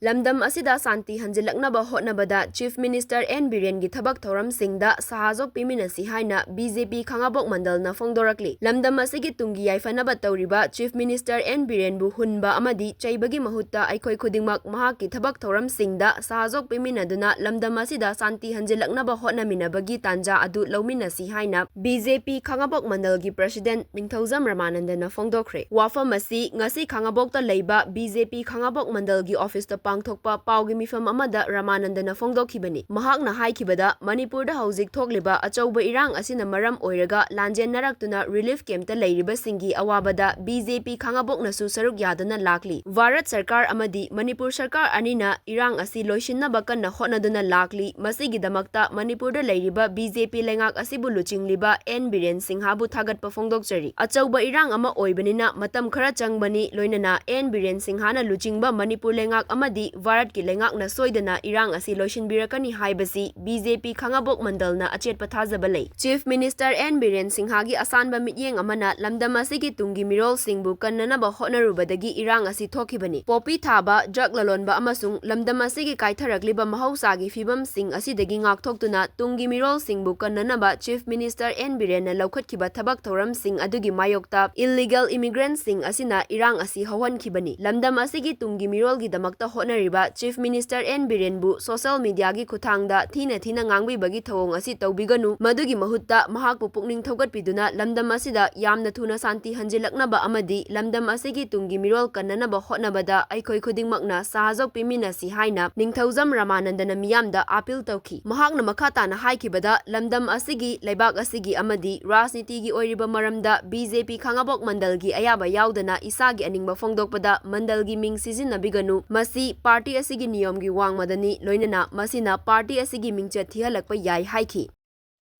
Lamdam Asida Shanti Hanjillaknaba Hotnabada Chief Minister N Biren gi thabak thouram singda Sahjok Piminnasi haina BJP Khangabok Mandal na fongdokkhre. Lamdam asigi tunggi yaiphanaba touriba Chief Minister N Biren bu hunba amadi cheibagi mahutta eikhoi khudingmak mahakki thabak thouram singda Sahjok piminnaduna Lamdam Asida Shanti Hanjillaknaba hotnaminnaba gi tanja adu louminnasi haina BJP Khangabok Mandal gi President Ningthoujam Ramananda na fongdokkhre. Wafam asi ngasi Khangabok ta leiba BJP Khangabok Mandal gi office pangthokpa paugi mifam amada Ramananda na fongdokhibani. Mahakna haikibada Manipurda haujik thokliba achauba irang asina maram oiraga lanjen naraktuna Relief Campta leiriba singi awabada BJP Khangabok nasu saruk yadana lakli. Bharat Sarkar amadi Manipur Sarkar anina irang asi loishinnaba kanna hotnaduna lakli. Masigidamakta Manipurda leiriba BJP lengak asibu luchingliba N Biren Singh habu thagatpa fongdokchari. Achauba irang ama oibanina matam khara changbani loinana N Biren Singh hana luchingba Manipur lengak amadi Bharat ki lengak na soidana irang asi loishinbirakani haibasi BJP Khangabok Mandal na achetpa thajaba lei. Chief Minister N Biren Singh hagi asanba mityeng amana lamdam asigi tunggi mirol singbu kannanaba hotnarubadagi irang asi thokibani. Popi thaba drug lalonba amasung lamdam asigi kaitharakliba mahausagi fibam sing asidagi ngakthokduna tunggi mirol singbu kannanaba Chief Minister N Biren na laukhatkiba thabak thouram sing adugi mayokta illegal immigrants sing asina irang asi hawankibani. Lamdam asigi tunggi mirol gi damakta hotnariba Chief Minister N Biren bu social media gi khuthangda thina ngangbibagi thawong asi tawbiganu madugi mahutta mahakpu pukning thogatpiduna lamdam asida yamna thuna Shanti Hanjillaknaba amadi lamdam asigi tunggi mirol kannanaba hotnabada eikhoi khudingmakna Sahjok Piminnasi haina Ningthoujam Ramananda na miyamda appeal tawki. Mahakna makhata na haikibada lamdam asigi leibak asigi amadi rajniti gi oiriba maramda BJP Khangabok Mandal gi ayaba yaudana isagi aningba fongdokpada mandal gi ming sizinabiganu masi party asigi niyom gi wangmadani loinana masina party asigi mingchat thihalakpa yai haiki.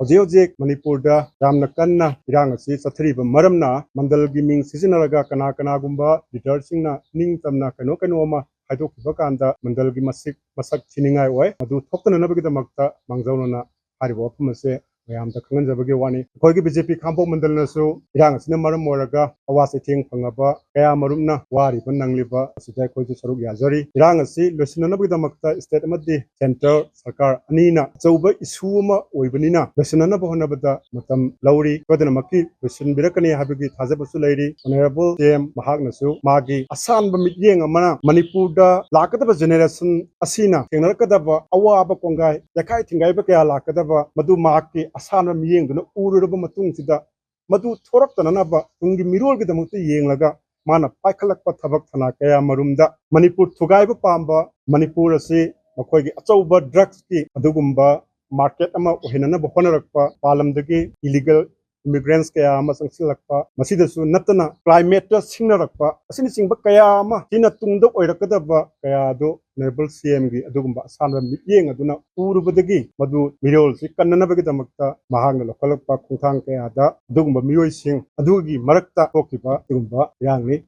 Hojik Manipurda ramna kanna irang asi sathriba maramna mandal gi ming sizinaraga kana gumba leader singna ningtamna kano ma haidokhiba kanda mandal gi masak thiningai oi adu thoktana nabagi damakta mangjawnana haribo Wafam ase mayamda khanganjabagi wani khoigi BJP Khangabok Mandal nasu irang asina maram moraga awase theng phangaba kaya marumna wari banangliba asida khoiji saruk yazari irang asi losinanabagi damakta state amadi center sarkar anina chauba issue ma oibanina losinanaba honabada matam lauri kodana makki losinbirakani habigi thajabasu leiri honorable CM mahaknasu magi asanba mityeng amana Manipurda lakadaba generation asina thengnarakadaba awaba kongai yakai thingaiba kaya lakadaba madu mahakki asana miyengduna ururaba matungsida madu thoraktananaba tungi mirolgidamukta yenglaga mana paikhalakpa thabak thana kaya marumda Manipur thugaiba pamba Manipur ase makhoi achauba drugs ki adugumba market ama ohinanaba honarakpa palamdagi illegal immigrants kaya ama sangsilakpa masidasu natana climate ta singnarakpa asini singba kaya ama tina tungdok oirakadaba kaya do Honorable CM gi adugumba asanba mityeng aduna urubadagi madu mirol si kannanabagi damakta mahagna lokhalakpa khungthang kaya da adugumba miyoy sing adugi marakta thokiba adugumba yangni